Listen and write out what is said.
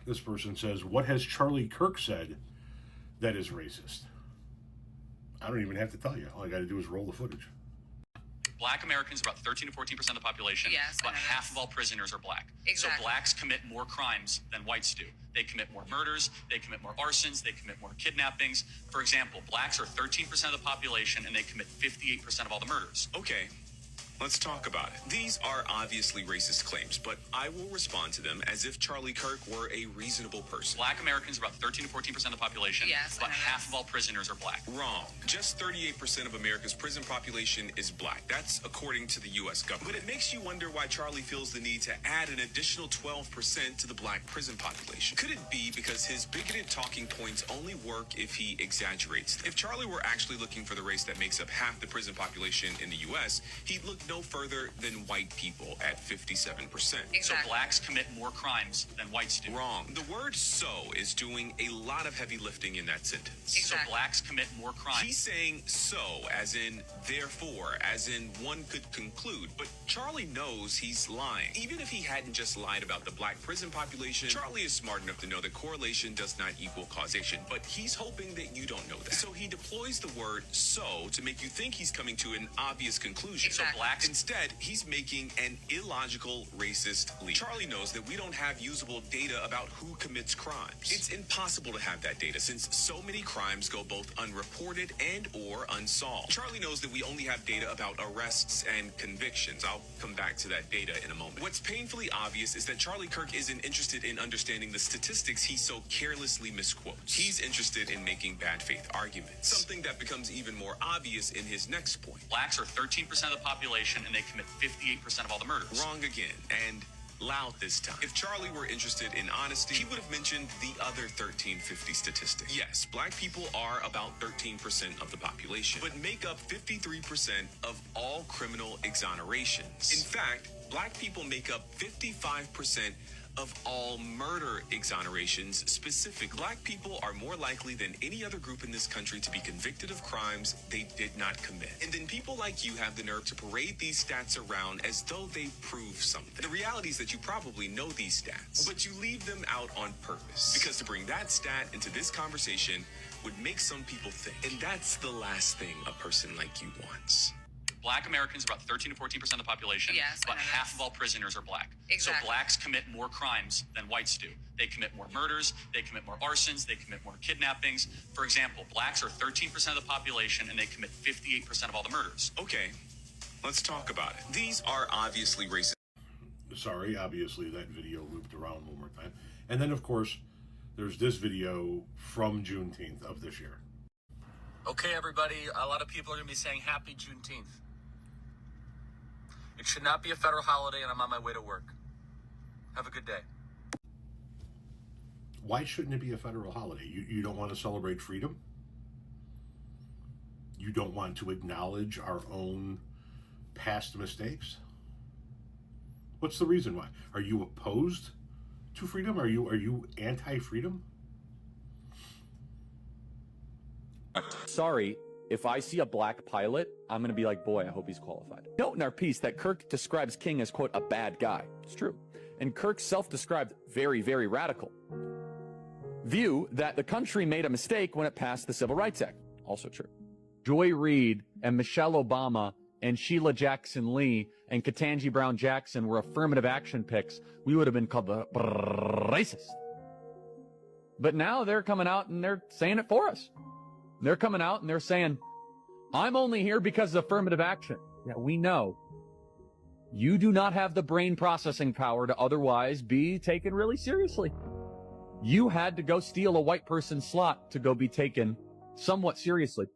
This person says, what has Charlie Kirk said that is racist? I don't even have to tell you. All I got to do is roll the footage. Black Americans are about 13 to 14% of the population. Yes, about half of all prisoners are black. Exactly. So blacks commit more crimes than whites do. They commit more murders, they commit more arsons, they commit more kidnappings. For example, blacks are 13% of the population and they commit 58% of all the murders. Okay, let's talk about it. These are obviously racist claims, but I will respond to them as if Charlie Kirk were a reasonable person. Black Americans are about 13 to 14% of the population. Yes, about half of all prisoners are black. Wrong. Just 38% of America's prison population is black. That's according to the U.S. government. But it makes you wonder why Charlie feels the need to add an additional 12% to the black prison population. Could it be because his bigoted talking points only work if he exaggerates them? If Charlie were actually looking for the race that makes up half the prison population in the U.S., he'd look no further than white people at 57%. Exactly. So blacks commit more crimes than whites do. Wrong. The word "so" is doing a lot of heavy lifting in that sentence. Exactly. So blacks commit more crimes. He's saying "so" as in therefore, as in one could conclude, but Charlie knows he's lying. Even if he hadn't just lied about the black prison population, Charlie is smart enough to know that correlation does not equal causation, but he's hoping that you don't know that. So he deploys the word "so" to make you think he's coming to an obvious conclusion. Exactly. So blacks instead, he's making an illogical, racist leap. Charlie knows that we don't have usable data about who commits crimes. It's impossible to have that data since so many crimes go both unreported and or unsolved. Charlie knows that we only have data about arrests and convictions. I'll come back to that data in a moment. What's painfully obvious is that Charlie Kirk isn't interested in understanding the statistics he so carelessly misquotes. He's interested in making bad faith arguments, something that becomes even more obvious in his next point. Blacks are 13% of the population and they commit 58% of all the murders. Wrong again, and loud this time. If Charlie were interested in honesty, he would have mentioned the other 1350 statistic. Yes, black people are about 13% of the population, but make up 53% of all criminal exonerations. In fact, black people make up 55% of all murder exonerations. Specifically, black people are more likely than any other group in this country to be convicted of crimes they did not commit. And then people like you have the nerve to parade these stats around as though they prove something. The reality is that you probably know these stats, but you leave them out on purpose, because to bring that stat into this conversation would make some people think. And that's the last thing a person like you wants. Black Americans are about 13 to 14% of the population. Yes, about half of all prisoners are black. Exactly. So blacks commit more crimes than whites do. They commit more murders, they commit more arsons, they commit more kidnappings. For example, blacks are 13% of the population and they commit 58% of all the murders. Okay, let's talk about it. These are obviously racist. Sorry, obviously that video looped around one more time. And then, of course, there's this video from Juneteenth of this year. Okay, everybody, a lot of people are going to be saying Happy Juneteenth. It should not be a federal holiday, and I'm on my way to work. Have a good day. Why shouldn't it be a federal holiday? You don't want to celebrate freedom? You don't want to acknowledge our own past mistakes? What's the reason why? Are you opposed to freedom? Are you anti-freedom? Sorry, if I see a black pilot, I'm going to be like, boy, I hope he's qualified. Note in our piece that Kirk describes King as, quote, a bad guy. It's true. And Kirk self-described very, very radical view that the country made a mistake when it passed the Civil Rights Act. Also true. Joy Reid and Michelle Obama and Sheila Jackson Lee and Ketanji Brown Jackson were affirmative action picks, we would have been called the racist. But now they're coming out and they're saying it for us. They're coming out and they're saying, I'm only here because of affirmative action. Yeah, we know. You do not have the brain processing power to otherwise be taken really seriously. You had to go steal a white person's slot to go be taken somewhat seriously.